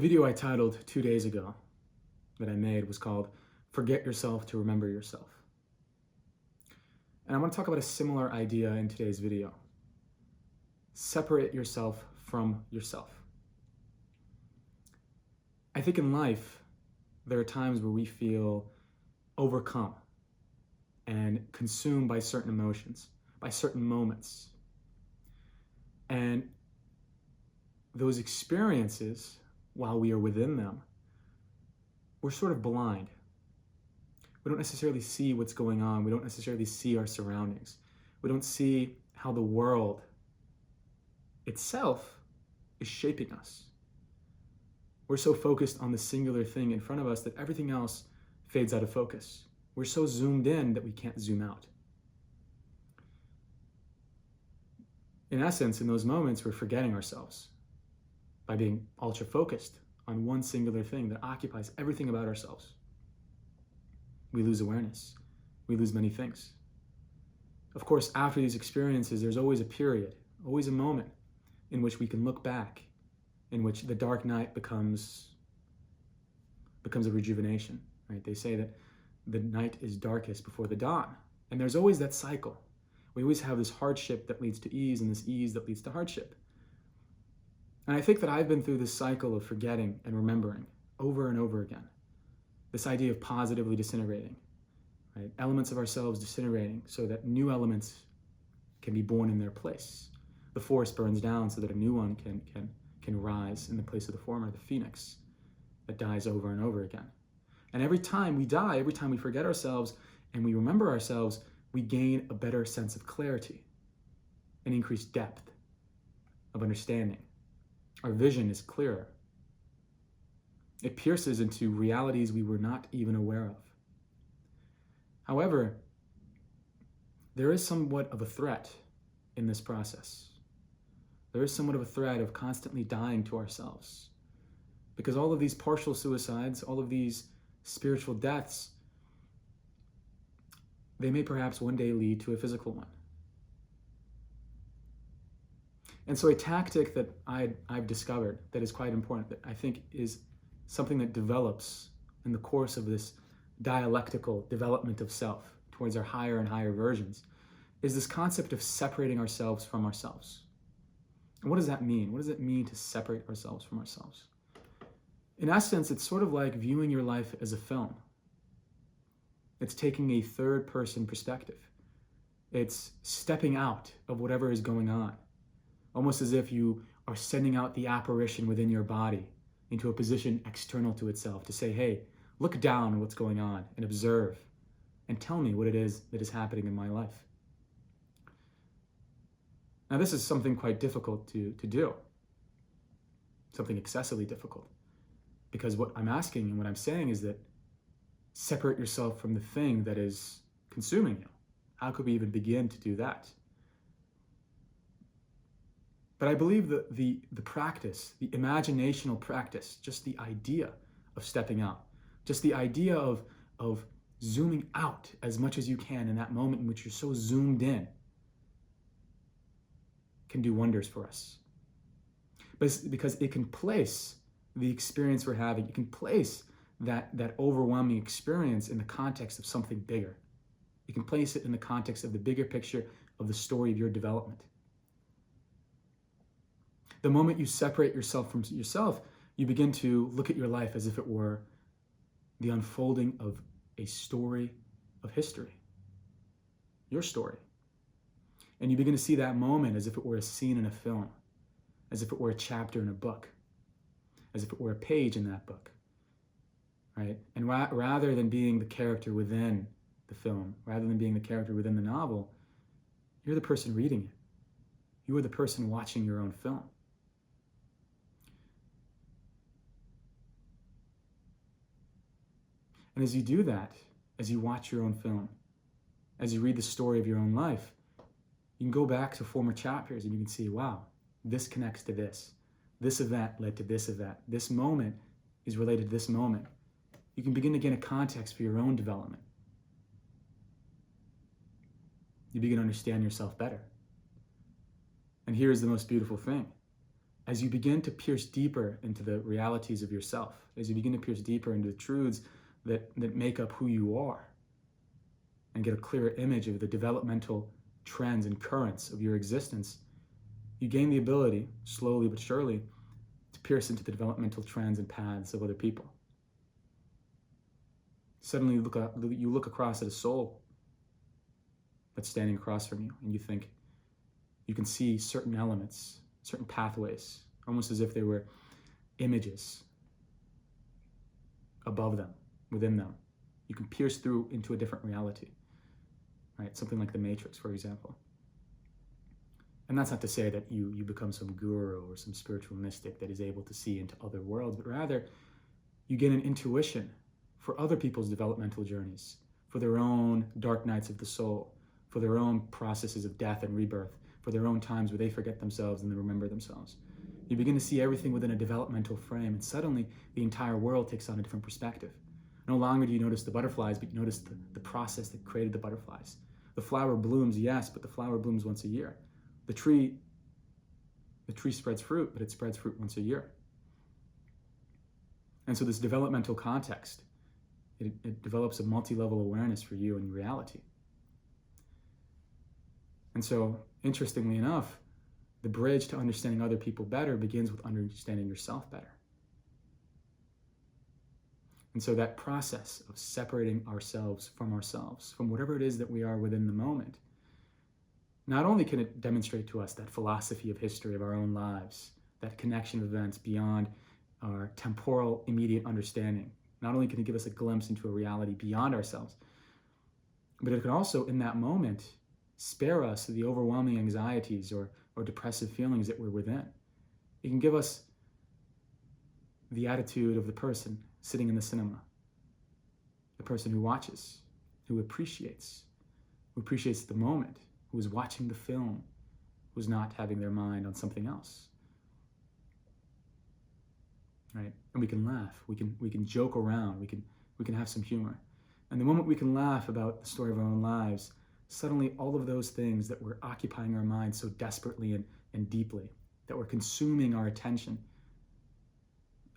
video I titled 2 days ago that I made was called Forget Yourself to Remember Yourself. And I want to talk about a similar idea in today's video. Separate yourself from yourself. I think in life, there are times where we feel overcome and consumed by certain emotions, by certain moments. And those experiences, while we are within them, we're sort of blind. We don't necessarily see what's going on. We don't necessarily see our surroundings. We don't see how the world itself is shaping us. We're so focused on the singular thing in front of us that everything else fades out of focus. We're so zoomed in that we can't zoom out. In essence, in those moments, we're forgetting ourselves by being ultra focused on one singular thing that occupies everything about ourselves. We lose awareness. We lose many things. Of course, after these experiences, there's always a period, always a moment in which we can look back, in which the dark night becomes a rejuvenation, right? They say that the night is darkest before the dawn. And there's always that cycle. We always have this hardship that leads to ease and this ease that leads to hardship. And I think that I've been through this cycle of forgetting and remembering over and over again. This idea of positively disintegrating, right? Elements of ourselves disintegrating so that new elements can be born in their place. The forest burns down so that a new one can rise in the place of the former, the phoenix that dies over and over again. And every time we die, every time we forget ourselves and we remember ourselves, we gain a better sense of clarity, an increased depth of understanding. Our vision is clearer. It pierces into realities we were not even aware of. However, there is somewhat of a threat in this process. There is somewhat of a threat of constantly dying to ourselves. Because all of these partial suicides, all of these spiritual deaths, they may perhaps one day lead to a physical one. And so a tactic that I've discovered that is quite important, that I think is something that develops in the course of this dialectical development of self towards our higher and higher versions, is this concept of separating ourselves from ourselves. And what does that mean? What does it mean to separate ourselves from ourselves? In essence, it's sort of like viewing your life as a film. It's taking a third-person perspective. It's stepping out of whatever is going on, almost as if you are sending out the apparition within your body into a position external to itself to say, hey, look down on what's going on and observe and tell me what it is that is happening in my life. Now, this is something quite difficult to do, something excessively difficult, because what I'm asking and what I'm saying is that separate yourself from the thing that is consuming you. How could we even begin to do that? But I believe that the practice, the imaginational practice, just the idea of stepping out, just the idea of zooming out as much as you can in that moment in which you're so zoomed in, can do wonders for us. Because it can place the experience we're having, it can place that overwhelming experience in the context of something bigger. You can place it in the context of the bigger picture of the story of your development. The moment you separate yourself from yourself, you begin to look at your life as if it were the unfolding of a story of history, your story. And you begin to see that moment as if it were a scene in a film, as if it were a chapter in a book, as if it were a page in that book, right? And rather than being the character within the film, rather than being the character within the novel, you're the person reading it. You are the person watching your own film. And as you do that, as you watch your own film, as you read the story of your own life, you can go back to former chapters and you can see, wow, this connects to this. This event led to this event. This moment is related to this moment. You can begin to gain a context for your own development. You begin to understand yourself better. And here's the most beautiful thing. as you begin to pierce deeper into the realities of yourself, as you begin to pierce deeper into the truths that make up who you are, and get a clearer image of the developmental trends and currents of your existence, you gain the ability, slowly but surely, to pierce into the developmental trends and paths of other people. Suddenly you look across at a soul that's standing across from you, and you think you can see certain elements, certain pathways, almost as if they were images above them, within them. You can pierce through into a different reality, right? Something like the Matrix, for example. And that's not to say that you become some guru or some spiritual mystic that is able to see into other worlds, but rather you get an intuition for other people's developmental journeys, for their own dark nights of the soul, for their own processes of death and rebirth, for their own times where they forget themselves and they remember themselves. You begin to see everything within a developmental frame, and suddenly the entire world takes on a different perspective. No longer do you notice the butterflies, but you notice the process that created the butterflies. The flower blooms, yes, but the flower blooms once a year. The tree spreads fruit, but it spreads fruit once a year. And so this developmental context, it develops a multi-level awareness for you in reality. And so, interestingly enough, the bridge to understanding other people better begins with understanding yourself better. And so that process of separating ourselves, from whatever it is that we are within the moment, not only can it demonstrate to us that philosophy of history of our own lives, that connection of events beyond our temporal immediate understanding, not only can it give us a glimpse into a reality beyond ourselves, but it can also, in that moment, spare us the overwhelming anxieties or depressive feelings that we're within. It can give us the attitude of the person sitting in the cinema, the person who watches, who appreciates the moment, who is watching the film, who's not having their mind on something else. Right? And we can laugh, we can joke around, we can have some humor. And the moment we can laugh about the story of our own lives, suddenly all of those things that were occupying our minds so desperately and deeply, that were consuming our attention,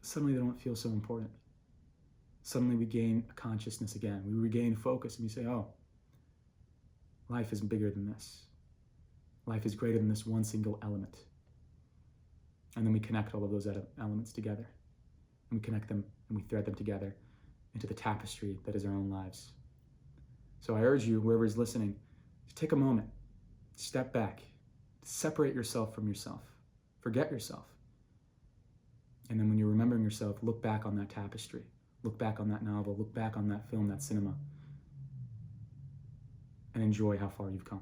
suddenly they don't feel so important. Suddenly we gain a consciousness again. We regain focus and we say, oh, life is bigger than this. Life is greater than this one single element. And then we connect all of those elements together. And we connect them and we thread them together into the tapestry that is our own lives. So I urge you, whoever is listening, to take a moment, step back, separate yourself from yourself, forget yourself. And then when you're remembering yourself, look back on that tapestry, look back on that novel, look back on that film, that cinema, and enjoy how far you've come.